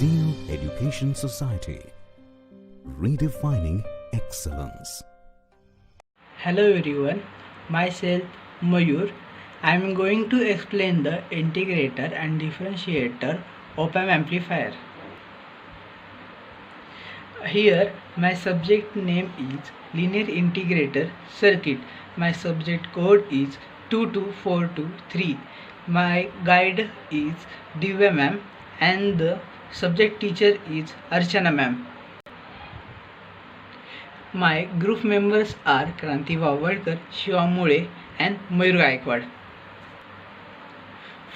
Zeal Education Society, redefining excellence. Hello everyone, myself Mayur. I am going to explain the integrator and differentiator op-amp amplifier. Here my subject name is linear integrator circuit. My subject code is 22423. My guide is Divya ma'am and the subject teacher is Archana ma'am. My group members are Kranti Vavadkar, Shiva Mule and Mayur Gaikwad.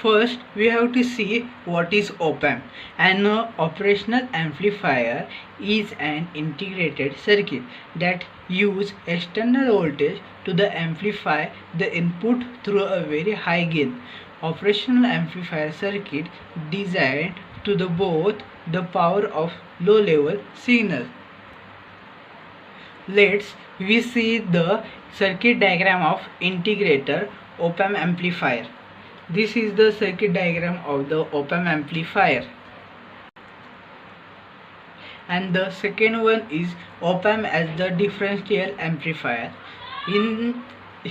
First, we have to see what is op-amp. An operational amplifier is an integrated circuit that uses external voltage to amplify the input through a very high gain. Operational amplifier circuit designed to both the power of low level signal. Let's we see the circuit diagram of integrator op-amp amplifier. This is the circuit diagram of the op-amp amplifier. And the second one is op-amp as the differential amplifier.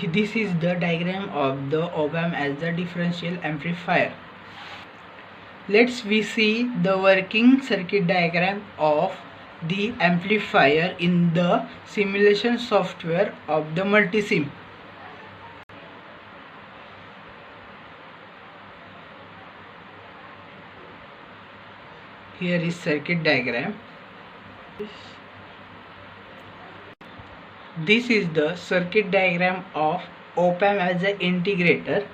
This is the diagram of the op-amp as the differential amplifier. Let's we see the working circuit diagram of the amplifier in the simulation software of the Multisim. Here is circuit diagram. This is the circuit diagram of op-amp as an integrator.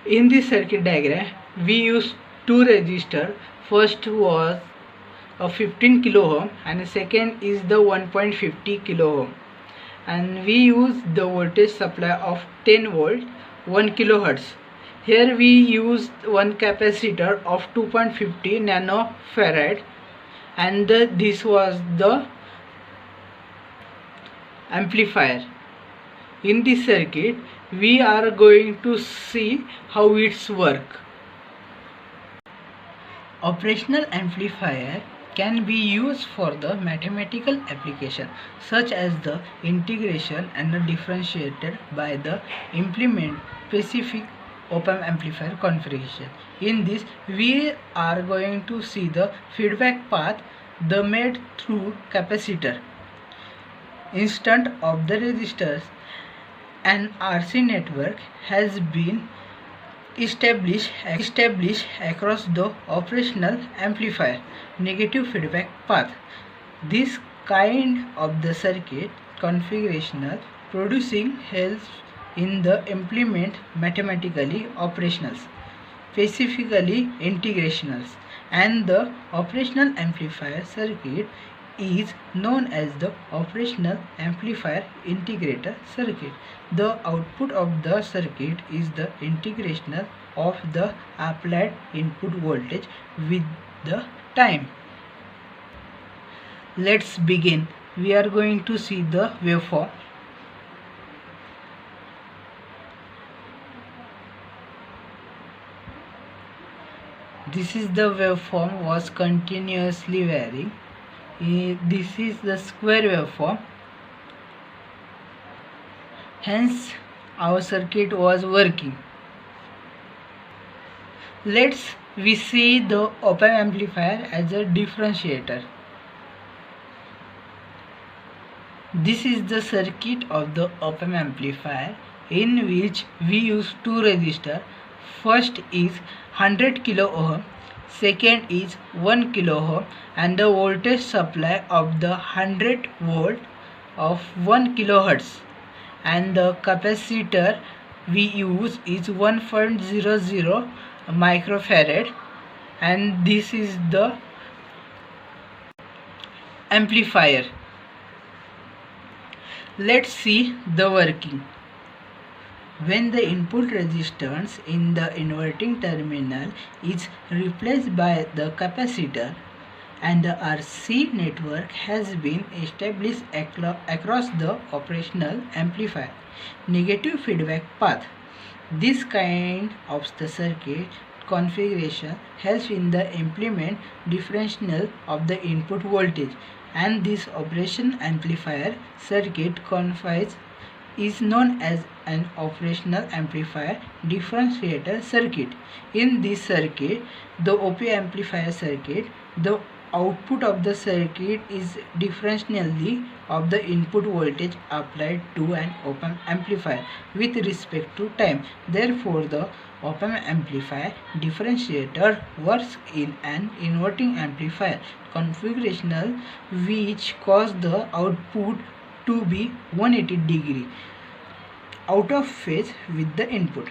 In this circuit diagram, we use two resistors. First was a 15 kilo ohm and the second is the 1.50 kilo ohm. And we use the voltage supply of 10 volt 1 kilohertz. Here we use one capacitor of 2.50 nanofarad and this was the amplifier. In this circuit we are going to see how it's work. Operational amplifier can be used for the mathematical application such as the integration and the differentiated by the implement specific op-amp amplifier configuration. In this we are going to see the feedback path the made through capacitor. Instead of the resistors, an RC network has been established across the operational amplifier negative feedback path. This kind of the circuit configurational producing helps in the implement mathematically operationals, specifically integrationals, and the operational amplifier circuit is known as the operational amplifier integrator circuit. The output of the circuit is the integration of the applied input voltage with the time. Let's begin. We are going to see the waveform. This is the waveform was continuously varying. This is the square waveform. Hence our circuit was working. Let's we see the op-amp amplifier as a differentiator. This is the circuit of the op-amp amplifier in which we use two resistors. First is 100 kilo ohm, second is 1 kilo ohm, and the voltage supply of the 100 volt of 1 kilohertz, and the capacitor we use is 1.00 microfarad, and this is the amplifier. Let's see the working. When the input resistance in the inverting terminal is replaced by the capacitor and the RC network has been established across the operational amplifier negative feedback path. This kind of the circuit configuration helps in the implement differential of the input voltage, and this operation amplifier circuit confines is known as an operational amplifier differentiator circuit. In this circuit, the OP amplifier circuit, the output of the circuit is differentially of the input voltage applied to an op-amp amplifier with respect to time. Therefore, the op-amp amplifier differentiator works in an inverting amplifier configurational which cause the output to be 180 degree out of phase with the input.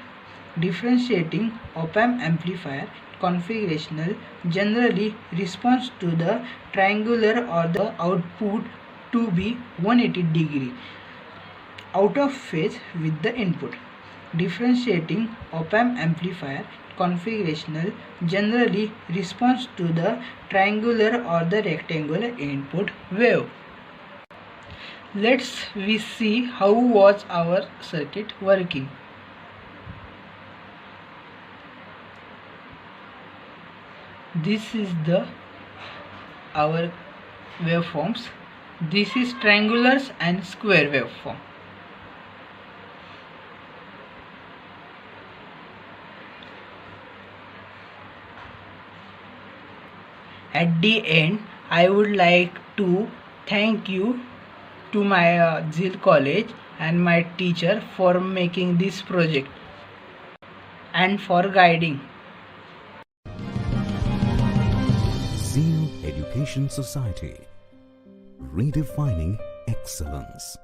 Differentiating op-amp amplifier configurational generally responds to the triangular or the output to be 180 degree out of phase with the input. Differentiating op-amp amplifier configurational generally responds to the triangular or the rectangular input wave. Let's see how was our circuit working. This is our waveforms. This is triangulars and square waveform. At the end, I would like to thank you to my ZIL college and my teacher for making this project and for guiding. ZIL Education Society, redefining excellence.